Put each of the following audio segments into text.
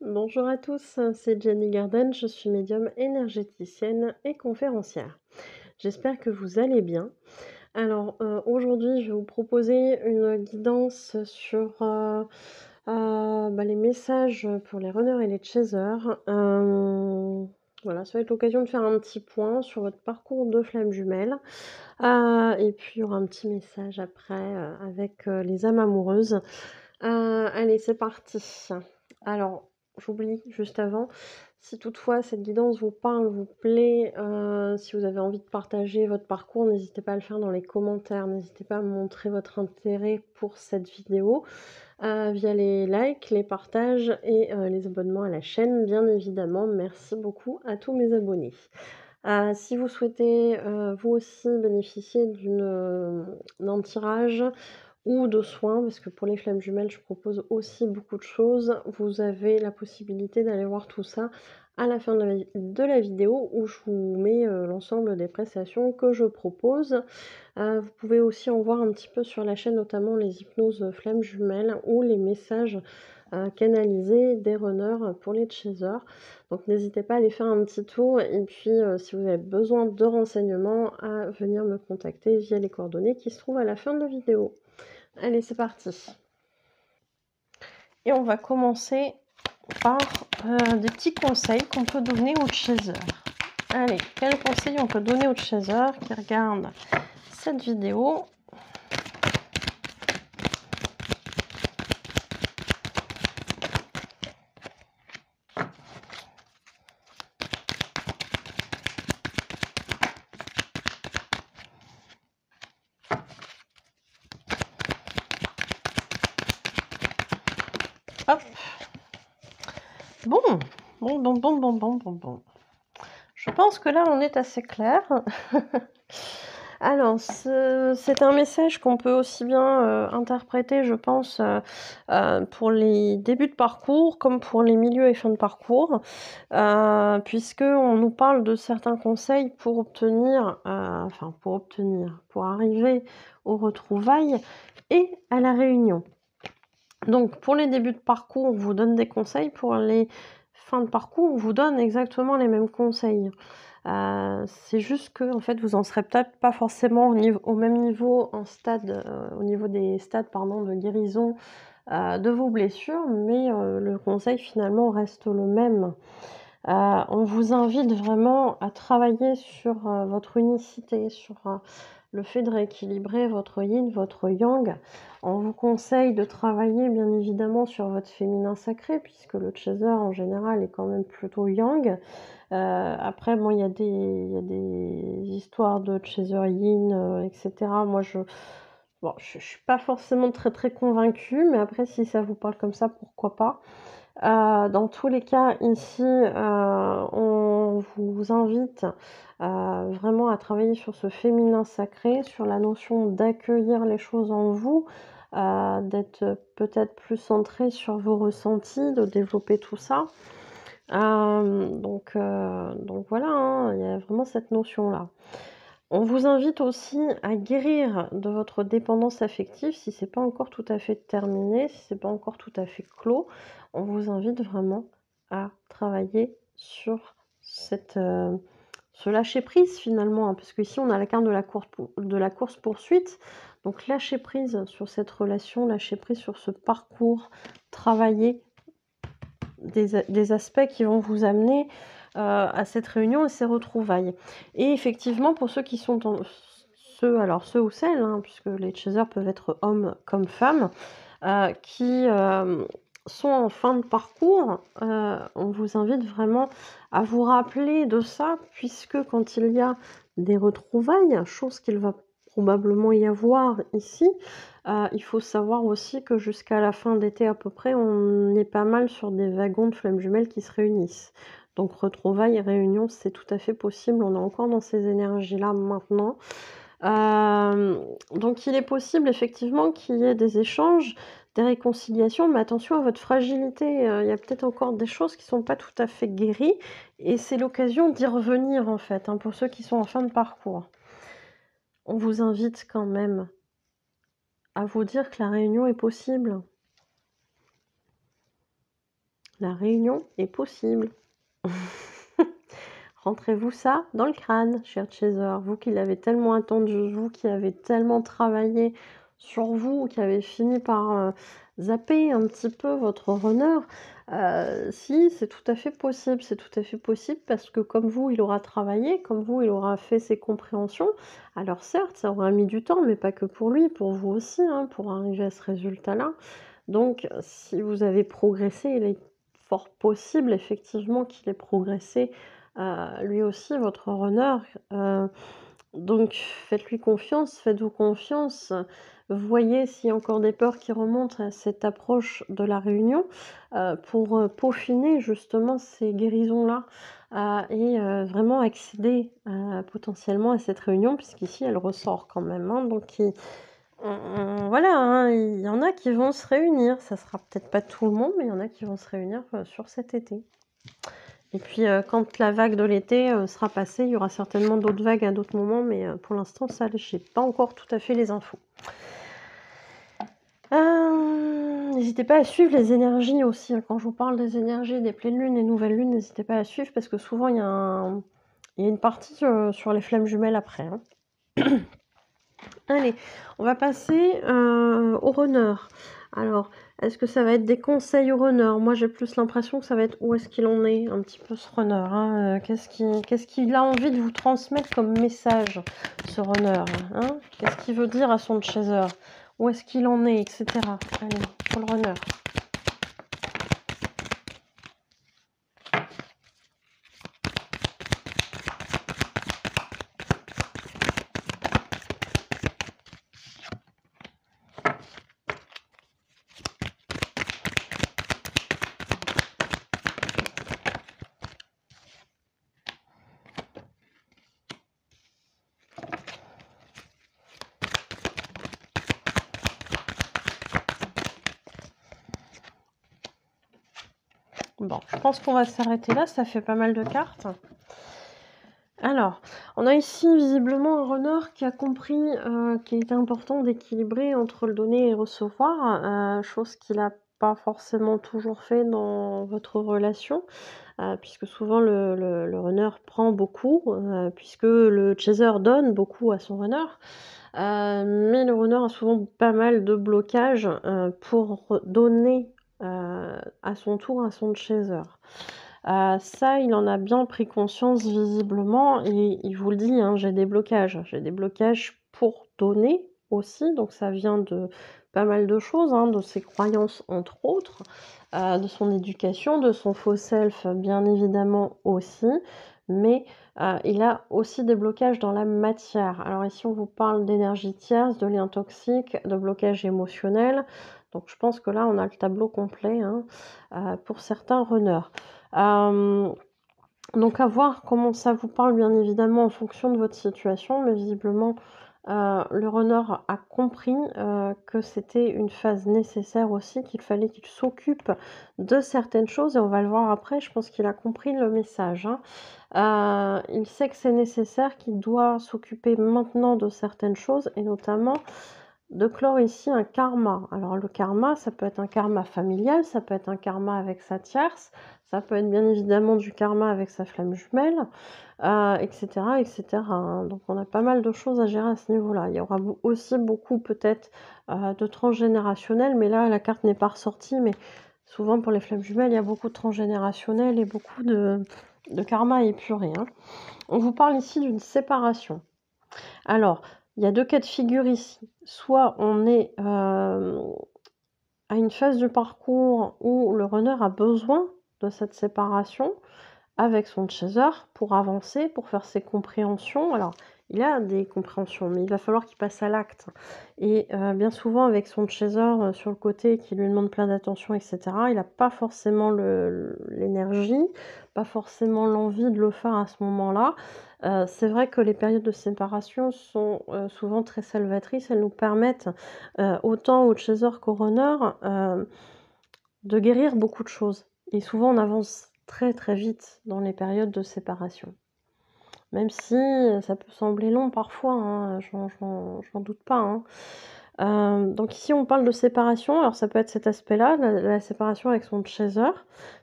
Bonjour à tous, c'est Jenny Garden, je suis médium énergéticienne et conférencière. J'espère que vous allez bien. Alors, aujourd'hui, je vais vous proposer une guidance sur, les messages pour les runners et les chasers. Voilà, ça va être l'occasion de faire un petit point sur votre parcours de flamme jumelle. Et puis il y aura un petit message après, avec, les âmes amoureuses. Allez, c'est parti. Alors, j'oublie juste avant, si toutefois cette guidance vous parle, vous plaît, si vous avez envie de partager votre parcours, n'hésitez pas à le faire dans les commentaires. N'hésitez pas à montrer votre intérêt pour cette vidéo, via les likes, les partages et les abonnements à la chaîne, bien évidemment. Merci beaucoup à tous mes abonnés. Si vous souhaitez, vous aussi bénéficier d'un tirage ou de soins, parce que pour les flammes jumelles, je propose aussi beaucoup de choses. Vous avez la possibilité d'aller voir tout ça à la fin de la vidéo où je vous mets, l'ensemble des prestations que je propose. Vous pouvez aussi en voir un petit peu sur la chaîne, notamment les hypnoses, flammes jumelles ou les messages, canalisés des runners pour les chasers. Donc n'hésitez pas à aller faire un petit tour et puis, si vous avez besoin de renseignements, à venir me contacter via les coordonnées qui se trouvent à la fin de la vidéo. Allez, c'est parti. Et on va commencer par des petits conseils qu'on peut donner aux chasers. Allez, quels conseils on peut donner aux chasers qui regardent cette vidéo? Hop. Bon. Je pense que là, on est assez clair. Alors, c'est un message qu'on peut aussi bien, interpréter, je pense, pour les débuts de parcours comme pour les milieux et fins de parcours, puisqu'on nous parle de certains conseils pour pour arriver aux retrouvailles et à la réunion. Donc pour les débuts de parcours, on vous donne des conseils, pour les fins de parcours, on vous donne exactement les mêmes conseils. C'est juste que en fait, vous en serez peut-être pas forcément au même niveau au niveau des stades, pardon, de guérison, de vos blessures, mais le conseil finalement reste le même. On vous invite vraiment à travailler sur, votre unicité, sur, le fait de rééquilibrer votre yin, votre yang. On vous conseille de travailler bien évidemment sur votre féminin sacré, puisque le chaser en général est quand même plutôt yang. Après bon, il y a des histoires de chaser yin, et cetera. Moi je suis pas forcément très convaincue, mais après si ça vous parle comme ça, pourquoi pas? Dans tous les cas, ici, on vous invite, vraiment à travailler sur ce féminin sacré, sur la notion d'accueillir les choses en vous, d'être peut-être plus centré sur vos ressentis, de développer tout ça. Donc voilà, hein, il y a vraiment cette notion-là. On vous invite aussi à guérir de votre dépendance affective si c'est pas encore tout à fait terminé, si c'est pas encore tout à fait clos. On vous invite vraiment à travailler sur ce lâcher prise finalement, hein, parce qu'ici on a la carte de la course poursuite. Donc lâcher prise sur cette relation, lâcher prise sur ce parcours, travailler des aspects qui vont vous amener à cette réunion et ces retrouvailles. Et effectivement, pour ceux qui sont ceux ou celles, hein, puisque les chasers peuvent être hommes comme femmes, qui sont en fin de parcours, on vous invite vraiment à vous rappeler de ça, puisque quand il y a des retrouvailles, chose qu'il va probablement y avoir ici, il faut savoir aussi que jusqu'à la fin d'été à peu près, on est pas mal sur des wagons de flammes jumelles qui se réunissent. Donc retrouvailles et réunions, c'est tout à fait possible. On est encore dans ces énergies-là maintenant. Donc il est possible effectivement qu'il y ait des échanges, des réconciliations, mais attention à votre fragilité. Il y a peut-être encore des choses qui sont pas tout à fait guéries et c'est l'occasion d'y revenir en fait, hein, pour ceux qui sont en fin de parcours. On vous invite quand même à vous dire que la réunion est possible. La réunion est possible. Rentrez-vous ça dans le crâne, cher Chaser. Vous qui l'avez tellement attendu, vous qui avez tellement travaillé sur vous, qui avez fini par zapper un petit peu votre runner. Si, c'est tout à fait possible. C'est tout à fait possible parce que comme vous, il aura travaillé, comme vous, il aura fait ses compréhensions. Alors certes, ça aura mis du temps, mais pas que pour lui, pour vous aussi, hein, pour arriver à ce résultat-là. Donc, si vous avez progressé, il est fort possible effectivement qu'il ait progressé lui aussi, votre runner. Donc faites-lui confiance, faites-vous confiance. Voyez s'il y a encore des peurs qui remontent à cette approche de la réunion pour peaufiner justement ces guérisons-là et vraiment accéder potentiellement à cette réunion, puisqu'ici elle ressort quand même. Hein, donc voilà, hein, il y en a qui vont se réunir. Ça sera peut-être pas tout le monde, mais il y en a qui vont se réunir sur cet été. Et puis quand la vague de l'été sera passée, il y aura certainement d'autres vagues à d'autres moments, mais pour l'instant, ça, je n'ai pas encore tout à fait les infos. N'hésitez pas à suivre les énergies aussi. Hein. Quand je vous parle des énergies, des pleines lunes et nouvelles lunes, n'hésitez pas à suivre parce que souvent, il y a une partie sur les flammes jumelles après. Hein. Allez, on va passer au runner. Alors, est-ce que ça va être des conseils au runner? Moi, j'ai plus l'impression que ça va être où est-ce qu'il en est, un petit peu ce runner. Hein. Qu'est-ce qu'il a envie de vous transmettre comme message, ce runner? Hein, qu'est-ce qu'il veut dire à son chaser? Où est-ce qu'il en est, etc. Allez, pour le runner. Bon, je pense qu'on va s'arrêter là, ça fait pas mal de cartes. Alors, on a ici visiblement un runner qui a compris qu'il était important d'équilibrer entre le donner et recevoir, chose qu'il n'a pas forcément toujours fait dans votre relation, puisque souvent le runner prend beaucoup, puisque le chaser donne beaucoup à son runner. Mais le runner a souvent pas mal de blocages pour donner à son tour à son chaser. Ça, il en a bien pris conscience visiblement et il vous le dit, hein, j'ai des blocages. J'ai des blocages pour donner aussi, donc ça vient de pas mal de choses, hein, de ses croyances entre autres, de son éducation, de son faux self bien évidemment aussi, mais il a aussi des blocages dans la matière. Alors ici, on vous parle d'énergie tierce, de liens toxiques, de blocages émotionnels. Donc je pense que là, on a le tableau complet hein, pour certains runners. Donc à voir comment ça vous parle bien évidemment en fonction de votre situation, mais visiblement le runner a compris que c'était une phase nécessaire aussi, qu'il fallait qu'il s'occupe de certaines choses et on va le voir après, je pense qu'il a compris le message. Hein. Il sait que c'est nécessaire, qu'il doit s'occuper maintenant de certaines choses et notamment de clore ici un karma. Alors le karma, ça peut être un karma familial, ça peut être un karma avec sa tierce, ça peut être bien évidemment du karma avec sa flamme jumelle, etc., etc. Hein. Donc on a pas mal de choses à gérer à ce niveau-là. Il y aura aussi beaucoup peut-être de transgénérationnel, mais là la carte n'est pas ressortie, mais souvent pour les flammes jumelles, il y a beaucoup de transgénérationnel et beaucoup de karma épuré. Hein. On vous parle ici d'une séparation. Alors, il y a deux cas de figure ici. Soit on est à une phase du parcours où le runner a besoin de cette séparation avec son chaser pour avancer, pour faire ses compréhensions. Alors, il a des compréhensions, mais il va falloir qu'il passe à l'acte. Et bien souvent, avec son chaser sur le côté qui lui demande plein d'attention, etc., il n'a pas forcément l'énergie, pas forcément l'envie de le faire à ce moment-là. C'est vrai que les périodes de séparation sont souvent très salvatrices. Elles nous permettent, autant au chaser qu'au runner, de guérir beaucoup de choses. Et souvent, on avance très très vite dans les périodes de séparation. Même si ça peut sembler long parfois, hein, j'en doute pas. Donc ici, on parle de séparation. Alors ça peut être cet aspect-là, la séparation avec son chaser.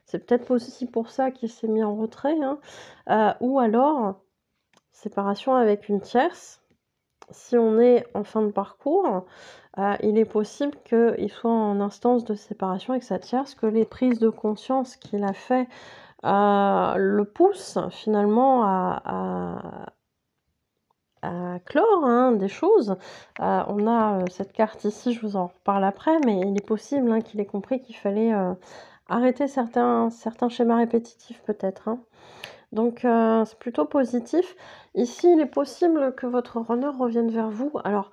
C'est peut-être aussi pour ça qu'il s'est mis en retrait, hein. Ou alors séparation avec une tierce. Si on est en fin de parcours, il est possible qu'il soit en instance de séparation avec sa tierce, que les prises de conscience qu'il a fait, le poussent finalement à clore, hein, des choses. On a, cette carte ici, je vous en reparle après, mais il est possible, hein, qu'il ait compris qu'il fallait, arrêter certains schémas répétitifs peut-être, hein. Donc c'est plutôt positif. Ici, il est possible que votre runner revienne vers vous. Alors,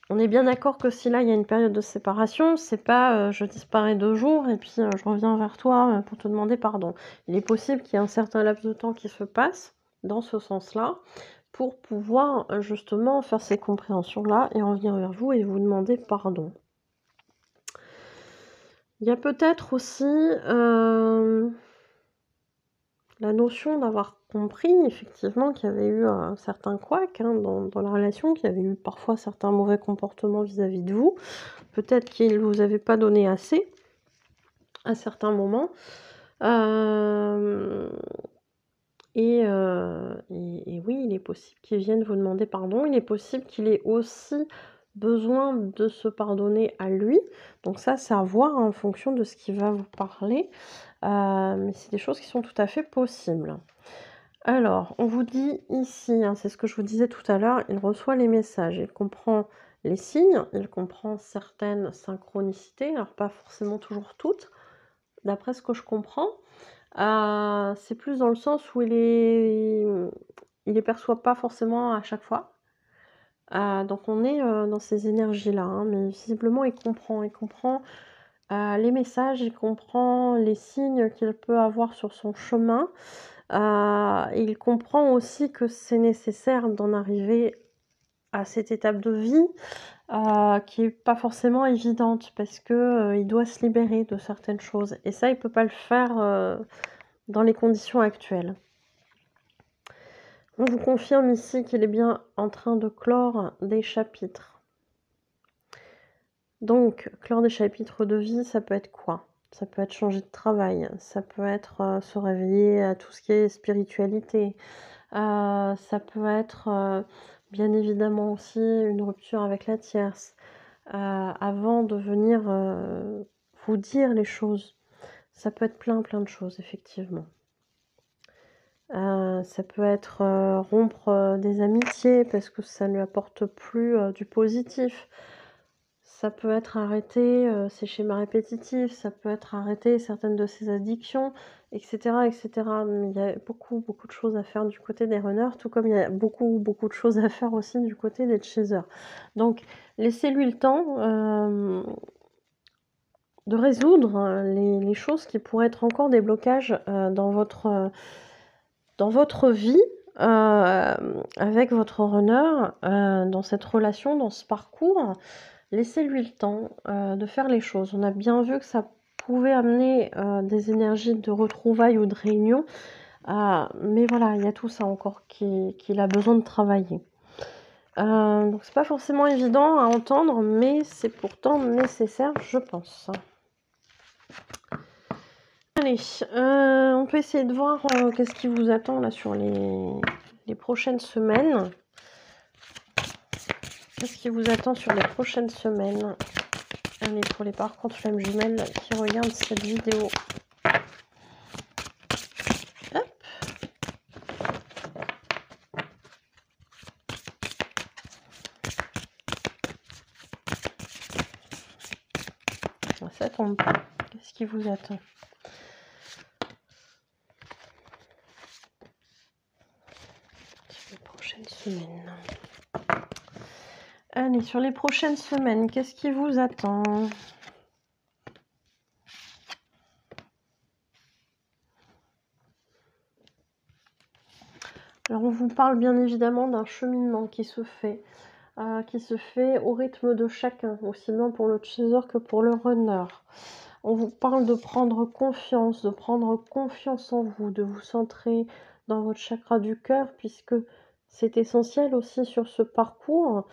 on est bien d'accord que si là, il y a une période de séparation, c'est pas, je disparais 2 jours et puis, je reviens vers toi, pour te demander pardon. Il est possible qu'il y ait un certain laps de temps qui se passe dans ce sens-là, pour pouvoir, justement faire ces compréhensions-là et revenir vers vous et vous demander pardon. Il y a peut-être aussi, la notion d'avoir compris effectivement qu'il y avait eu un certain couac, hein, dans la relation, qu'il y avait eu parfois certains mauvais comportements vis-à-vis de vous. Peut-être qu'il ne vous avait pas donné assez, à certains moments. Et oui, il est possible qu'il vienne vous demander pardon. Il est possible qu'il ait aussi besoin de se pardonner à lui. Donc ça, c'est à voir en fonction de ce qu'il va vous parler. Mais c'est des choses qui sont tout à fait possibles. Alors, on vous dit ici, hein, c'est ce que je vous disais tout à l'heure, il reçoit les messages, il comprend les signes, il comprend certaines synchronicités, alors pas forcément toujours toutes, d'après ce que je comprends. C'est plus dans le sens où il les perçoit pas forcément à chaque fois. Donc on est, dans ces énergies-là, hein, mais visiblement il comprend. Il comprend, les messages, il comprend les signes qu'il peut avoir sur son chemin. Il comprend aussi que c'est nécessaire d'en arriver à cette étape de vie, qui est pas forcément évidente parce que, il doit se libérer de certaines choses et ça, il peut pas le faire, dans les conditions actuelles. On vous confirme ici qu'il est bien en train de clore des chapitres. Donc, clore des chapitres de vie, ça peut être quoi? Ça peut être changer de travail, ça peut être, se réveiller à tout ce qui est spiritualité, ça peut être, bien évidemment aussi une rupture avec la tierce, avant de venir, vous dire les choses. Ça peut être plein de choses effectivement. Ça peut être, rompre, des amitiés parce que ça ne lui apporte plus, du positif. Ça peut être arrêter, ses schémas répétitifs, ça peut être arrêter certaines de ses addictions et cetera et cetera. Mais il y a beaucoup de choses à faire du côté des runners, tout comme il y a beaucoup de choses à faire aussi du côté des chasers. Donc laissez-lui le temps, de résoudre, les choses qui pourraient être encore des blocages, dans votre vie, avec votre runner, dans cette relation, dans ce parcours. Laissez-lui le temps, de faire les choses. On a bien vu que ça pouvait amener, des énergies de retrouvailles ou de réunion, mais voilà, il y a tout ça encore qu'il a besoin de travailler. Donc c'est pas forcément évident à entendre, mais c'est pourtant nécessaire, je pense. Allez, on peut essayer de voir, qu'est-ce qui vous attend là sur les prochaines semaines. Qu'est-ce qui vous attend sur les prochaines semaines? Allez, pour les parcours de flammes jumelles qui regardent cette vidéo. Hop. Ça tombe pas. Qu'est-ce qui vous attend? Sur les prochaines semaines. Allez, sur les prochaines semaines, qu'est-ce qui vous attend? Alors on vous parle bien évidemment d'un cheminement qui se fait au rythme de chacun, aussi bien pour le chaser que pour le runner. On vous parle de prendre confiance en vous, de vous centrer dans votre chakra du cœur, puisque C'est essentiel aussi sur ce parcours,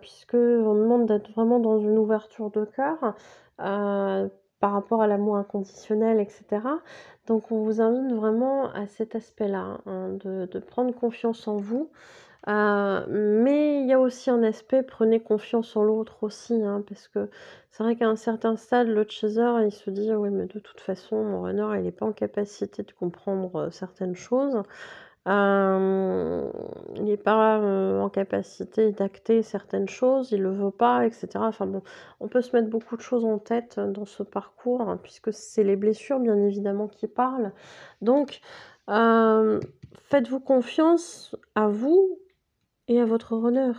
puisqu'on demande d'être vraiment dans une ouverture de cœur, par rapport à l'amour inconditionnel et cetera. Donc on vous invite vraiment à cet aspect-là, hein, de prendre confiance en vous. Mais il y a aussi un aspect, prenez confiance en l'autre aussi, hein, parce que c'est vrai qu'à un certain stade, le chaser, il se dit: «Oui, mais de toute façon, mon runner, il est pas en capacité de comprendre, certaines choses». Hem, il n'est pas, en capacité d'acter certaines choses, il le veut pas et cetera. Enfin bon, on peut se mettre beaucoup de choses en tête, dans ce parcours, hein, puisque c'est les blessures, bien évidemment, qui parlent. Donc, hem, faites-vous confiance à vous et à votre runner.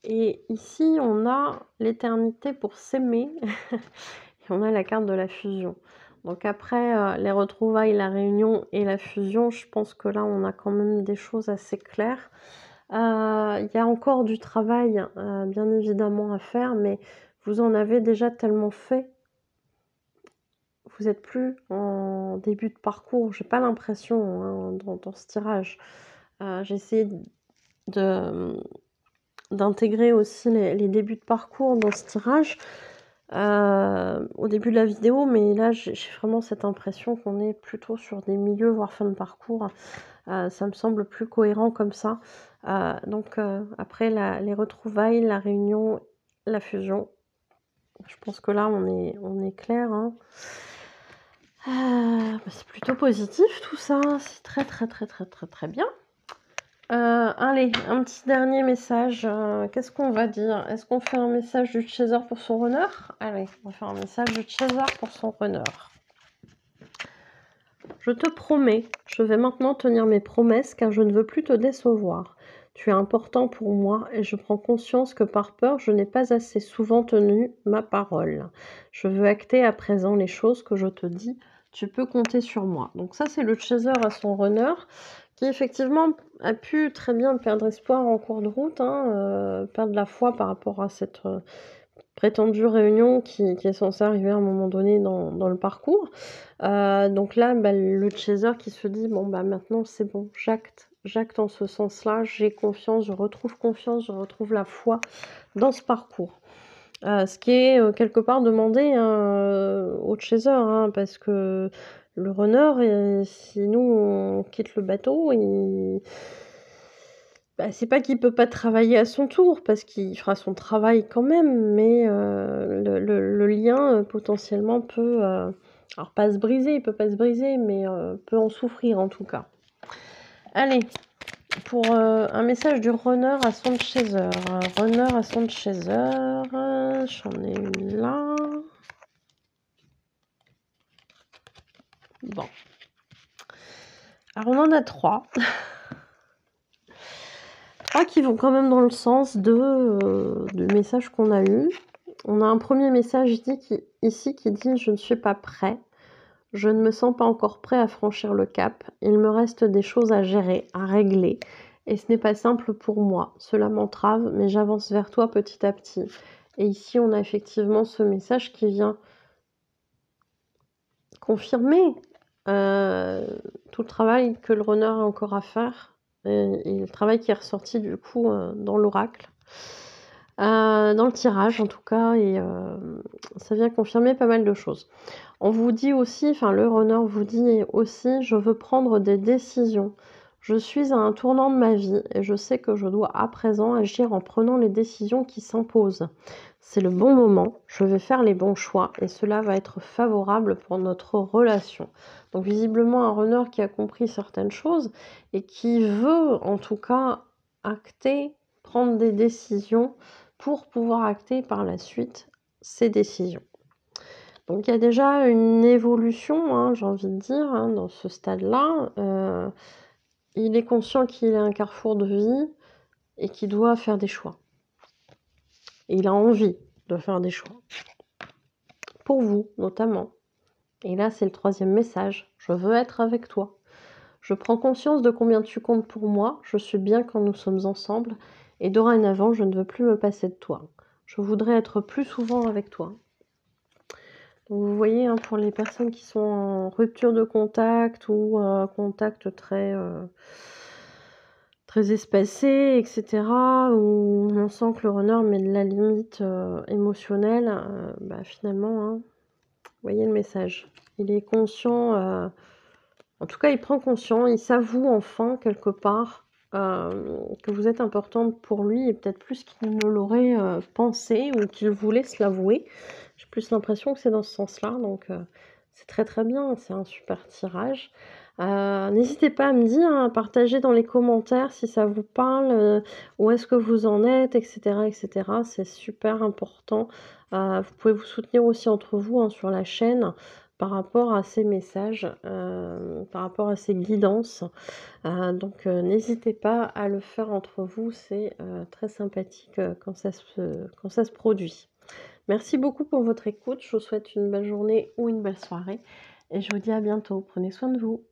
Et ici, on a l'éternité pour s'aimer et on a la carte de la fusion. Donc après, les retrouvailles, la réunion et la fusion, je pense que là, on a quand même des choses assez claires. Il y a encore du travail, bien évidemment à faire, mais vous en avez déjà tellement fait. Vous êtes plus en début de parcours, j'ai pas l'impression, hein, dans ce tirage. J'ai essayé de d'intégrer aussi les débuts de parcours dans ce tirage, au début de la vidéo, mais là, j'ai vraiment cette impression qu'on est plutôt sur des milieux, voire fin de parcours. Ça me semble plus cohérent comme ça. Donc après les retrouvailles, la réunion, la fusion, je pense que là, on est clair, hein. Bah, c'est plutôt positif tout ça, c'est très, très, très, très, très, très bien. Allez, un petit dernier message, qu'est-ce qu'on va dire? Est-ce qu'on fait un message du chaser pour son runner? Allez, on va faire un message du chaser pour son runner. Je te promets, je vais maintenant tenir mes promesses car je ne veux plus te décevoir. Tu es important pour moi et je prends conscience que par peur, je n'ai pas assez souvent tenu ma parole. Je veux acter à présent les choses que je te dis. Tu peux compter sur moi. Donc ça, c'est le chaser à son runner qui effectivement a pu très bien perdre espoir en cours de route, hein, perdre la foi par rapport à cette prétendue réunion qui est censée arriver à un moment donné dans le parcours. Donc là, bah, le chaser qui se dit: «Bon, bah, maintenant c'est bon, j'acte en ce sens-là, j'ai confiance, je retrouve la foi dans ce parcours». Ce qui est, quelque part demandé, hein, au chaser, hein, parce que le runner, si nous on quitte le bateau, bah, c'est pas qu'il peut pas travailler à son tour, parce qu'il fera son travail quand même, mais le lien, potentiellement peut, alors pas se briser, il peut pas se briser, mais peut en souffrir en tout cas. Allez, pour, un message du runner à son chaser. Runner à son chaser, j'en ai une là. Bon. Alors on en a 3. 3 qui vont quand même dans le sens du message qu'on a eu. On a un premier message ici qui dit: «Je ne suis pas prêt. Je ne me sens pas encore prêt à franchir le cap. Il me reste des choses à gérer, à régler et ce n'est pas simple pour moi. Cela m'entrave, mais j'avance vers toi petit à petit». Et ici, on a effectivement ce message qui vient confirmer, tout le travail que le runner a encore à faire et le travail qui est ressorti du coup, dans l'oracle. Dans le tirage en tout cas et ça vient confirmer pas mal de choses. On vous dit aussi, enfin le runner vous dit aussi: «Je veux prendre des décisions. Je suis à un tournant de ma vie et je sais que je dois à présent agir en prenant les décisions qui s'imposent. C'est le bon moment, je vais faire les bons choix et cela va être favorable pour notre relation». Donc visiblement un runner qui a compris certaines choses et qui veut en tout cas acter, prendre des décisions pour pouvoir acter par la suite ses décisions. Donc il y a déjà une évolution, hein, j'ai envie de dire, hein, dans ce stade-là. Il est conscient qu'il est à un carrefour de vie et qu'il doit faire des choix. Et il a envie de faire des choix. Pour vous, notamment. Et là, c'est le 3e message. Je veux être avec toi. Je prends conscience de combien tu comptes pour moi. Je suis bien quand nous sommes ensemble. Et dorénavant, je ne veux plus me passer de toi. Je voudrais être plus souvent avec toi. Donc vous voyez, hein, pour les personnes qui sont en rupture de contact ou contact très très espacé et cetera, où on sent que le runner met de la limite, émotionnelle, bah, finalement, hein, vous voyez le message. Il est conscient, en tout cas, il prend conscience, il s'avoue enfin quelque part, que vous êtes importante pour lui et peut-être plus qu'il ne l'aurait, pensé ou qu'il voulait se l'avouer. J'ai plus l'impression que c'est dans ce sens-là, donc c'est très, très bien, c'est un super tirage. N'hésitez pas à me dire, hein, à partager dans les commentaires si ça vous parle, où est-ce que vous en êtes et cetera et cetera. C'est super important. Vous pouvez vous soutenir aussi entre vous, hein, sur la chaîne par rapport à ces messages, par rapport à ces guidances. Donc n'hésitez pas à le faire entre vous, c'est, très sympathique, quand ça se produit. Merci beaucoup pour votre écoute, je vous souhaite une belle journée ou une belle soirée et je vous dis à bientôt. Prenez soin de vous.